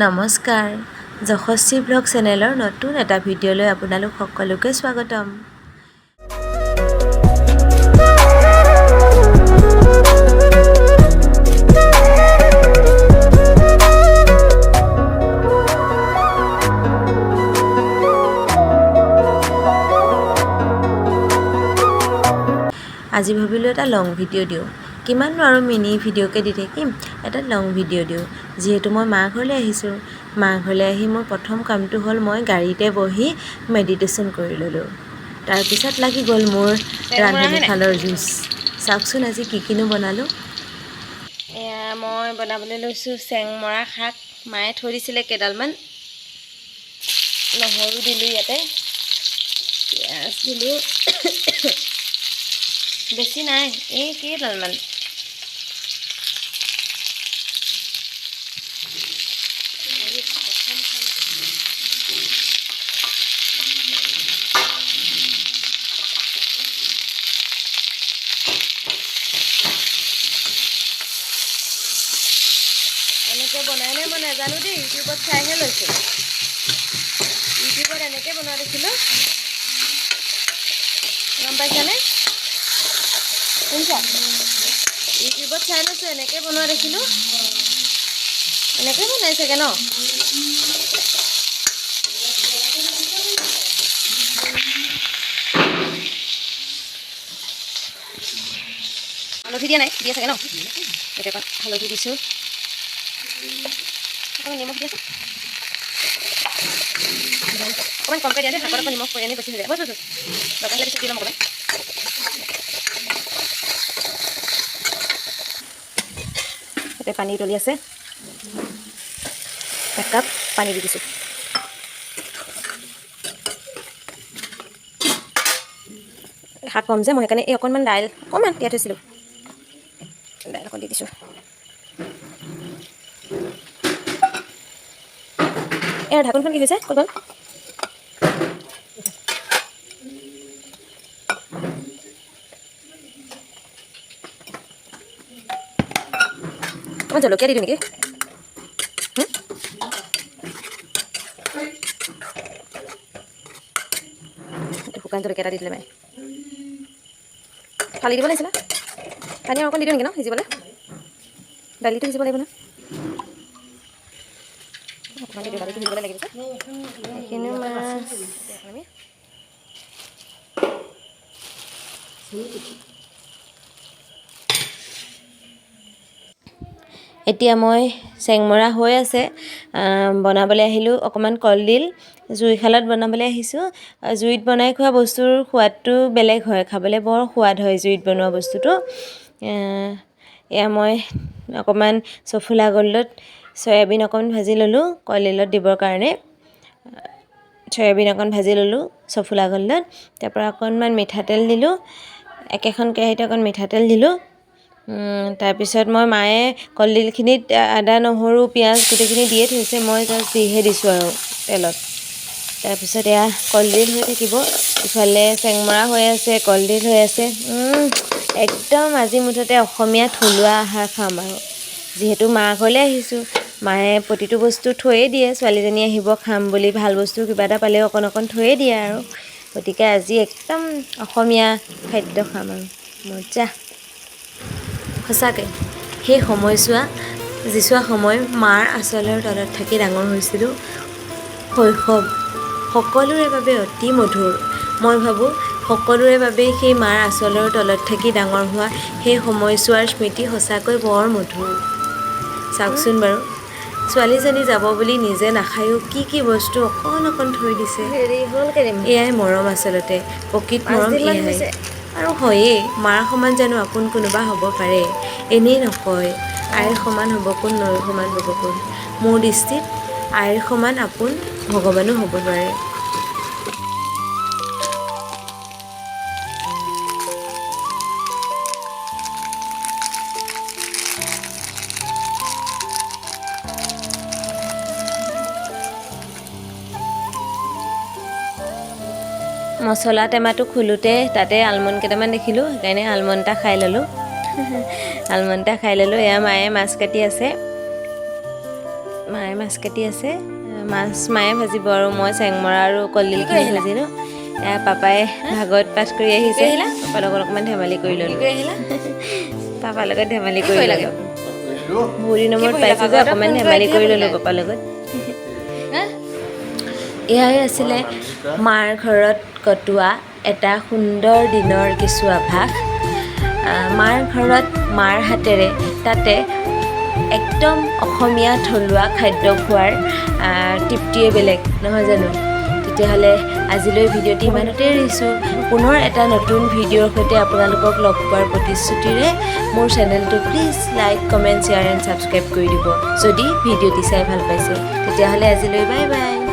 নমস্কাৰ যশস্বী ব্লগ চেনেলৰ নতুন এটা ভিডিঅ'লৈ আপোনালোক সকলোকে স্বাগতম। আজি ভাবিলোঁ এটা লং ভিডিঅ' দিওঁ, কিমাননো আৰু মিনি ভিডিঅ'কে দি থাকিম, এটা লং ভিডিঅ' দিওঁ। যিহেতু মই মা ঘৰলৈ আহিছোঁ, মা ঘৰলৈ আহি মোৰ প্ৰথম কামটো হ'ল মই গাড়ীতে বহি মেডিটেশ্যন কৰি ল'লোঁ। তাৰপিছত লাগি গ'ল মোৰ ৰান্ধনীশালৰ জুচ। চাওকচোন আজি কিনো বনালোঁ। এয়া মই বনাবলৈ লৈছোঁ চেংমৰা শাক। মায়ে থৈ দিছিলে কেইডালমান, নহৰু দিলোঁ, ইয়াতে পিঁয়াজ দিলোঁ বেছি নাই, এই কেইডালমান। এনেকৈ বনাইনে মই নাজানো দেই, ইউটিউবত চাইহে লৈছোঁ। ইউটিউবত এনেকৈ বনোৱা দেখিলোঁ, গম পাইছানে? শুনিছা? ইউটিউবত চাই লৈছোঁ, এনেকৈ বনোৱা দেখিলোঁ। এনেকৈ বনাই চাগে ন? হালধি দিয়া নাই, দিয়ে চাগে ন? এতিয়া অকণ হালধি দিছোঁ, অকণমান নিমখ দিয়াচোন, অকণমান কমকৈ দিয়া দেই, শাকত অকণ নিমখ আনি বেছি হৈ যায়। দৰকাৰ হ'লে পিছত দি ল'ম অকণমান। ইয়াতে পানী উতলি আছে, 1 কাপ পানী দি দিছোঁ। শাক কম যে, মই সেইকাৰণে এই অকণমান দাইল অকণমান তিয়াই থৈছিলোঁ, দাইল অকণ দি দিছোঁ। এয়া ঢাকোনখন কি হৈছে? ক'ত গ'ল? অকণমান জলকীয়া দি দিওঁ নেকি? শুকান জলকীয়া এটা দি দিলে মায়ে। ফালি দিব লাগিছিলে, পানী অকণ দি দিওঁ নেকি ন সিজিবলৈ? দালিটো সিজিব লাগিব নহয়। অকণমান দি দিওঁ, দালিটো সিজিবলৈ লাগিব যে। এইখিনিও মাছ আমি এতিয়া মই চেংমৰা হৈ আছে, বনাবলৈ আহিলোঁ। অকণমান কলডিল জুইশালত বনাবলৈ আহিছোঁ। জুইত বনাই খোৱা বস্তুৰ সোৱাদটো বেলেগ হয়, খাবলৈ বৰ সোৱাদ হয় জুইত বনোৱা বস্তুটো। এয়া মই অকণমান চফুলা গল্ডত চয়াবিন অকণমান ভাজি ল'লোঁ কলডিলত দিবৰ কাৰণে। চয়াবিন অকণ ভাজি ল'লোঁ চফুলা গল্ডত, তাৰপৰা অকণমান মিঠাতেল দিলোঁ, একেখন কেৰাহীতে অকণ মিঠাতেল দিলোঁ। তাৰপিছত মায়ে কলডিলখিনিত আদা নহৰু পিঁয়াজ গোটেইখিনি দিয়ে থৈছে, মই জাষ্ট দিহে দিছোঁ আৰু তেলত। তাৰপিছত এয়া কলডিল হৈ থাকিব, ইফালে চেংমৰা হৈ আছে, কলডিল হৈ আছে। একদম আজি মুঠতে অসমীয়া থলুৱা আহাৰ খাম আৰু। যিহেতু মা ঘৰলৈ আহিছোঁ, মায়ে প্ৰতিটো বস্তু থৈয়ে দিয়ে, ছোৱালীজনী আহিব খাম বুলি ভাল বস্তু কিবা এটা পালেও অকণ অকণ থৈয়ে দিয়ে আৰু। গতিকে আজি একদম অসমীয়া খাদ্য খাম আৰু মজা। সঁচাকৈ সেই সময়ছোৱা যিছোৱা সময় মাৰ আঁচলৰ তলত থাকি ডাঙৰ হৈছিলোঁ, শৈশৱ সকলোৰে বাবে অতি মধুৰ। মই ভাবোঁ সকলোৰে বাবেই সেই মাৰ আঁচলৰ তলত থাকি ডাঙৰ হোৱা সেই সময়ছোৱাৰ স্মৃতি সঁচাকৈ বৰ মধুৰ। চাওকচোন বাৰু, ছোৱালীজনী যাব বুলি নিজে নাখায়ো কি বস্তু অকণ অকণ থৈ দিছে। এয়াই মৰম, আচলতে প্ৰকৃত মৰম এয়াই। আৰু হয়েই, মাৰ সমান জানো আপোন কোনোবা হ'ব পাৰে? এনেই নকয়, আইৰ সমান হ'ব কোন, নৈৰ সমান হ'ব কোন। মোৰ দৃষ্টিত আইৰ সমান আপোন ভগৱানো হ'ব নোৱাৰে। মছলা টেমাটো খোলোতে তাতে আলমণ্ড কেইটামান দেখিলোঁ, সেইকাৰণে আলমণ্ড এটা খাই ল'লোঁ। এয়া মায়ে মাছ কাটি আছে, মায়ে মাছ কাটি আছে মাছ মায়ে ভাজিব আৰু মই চেংমৰা আৰু কলডিলখিনি ভাজিলোঁ পাপাই ভাগত পাঠ কৰি আহিছে পাপাৰ লগত অকণমান ধেমালি কৰি ল'লোঁ পাপাৰ লগত ধেমালি কৰি ল'লোঁ বহুত দিনৰ মূৰত পাইছোঁ যে অকণমান ধেমালি কৰি ল'লোঁ পাপাৰ লগত এয়াই আছিলে মাৰ ঘৰত কটোৱা এটা সুন্দৰ দিনৰ কিছু আভাস মাৰ ঘৰত মাৰ হাতেৰে তাতে একদম অসমীয়া থলুৱা খাদ্য খোৱাৰ তৃপ্তিয়ে বেলেগ নহয় জানো তেতিয়াহ'লে আজিলৈ ভিডিঅ'টি ইমানতে এৰিছোঁ পুনৰ এটা নতুন ভিডিঅ'ৰ সৈতে আপোনালোকক লগ পোৱাৰ প্ৰতিশ্ৰুতিৰে মোৰ চেনেলটো please like comment share and subscribe কৰি দিব যদি ভিডিঅ'টি চাই ভাল পাইছে তেতিয়াহ'লে আজিলৈ বাই বাই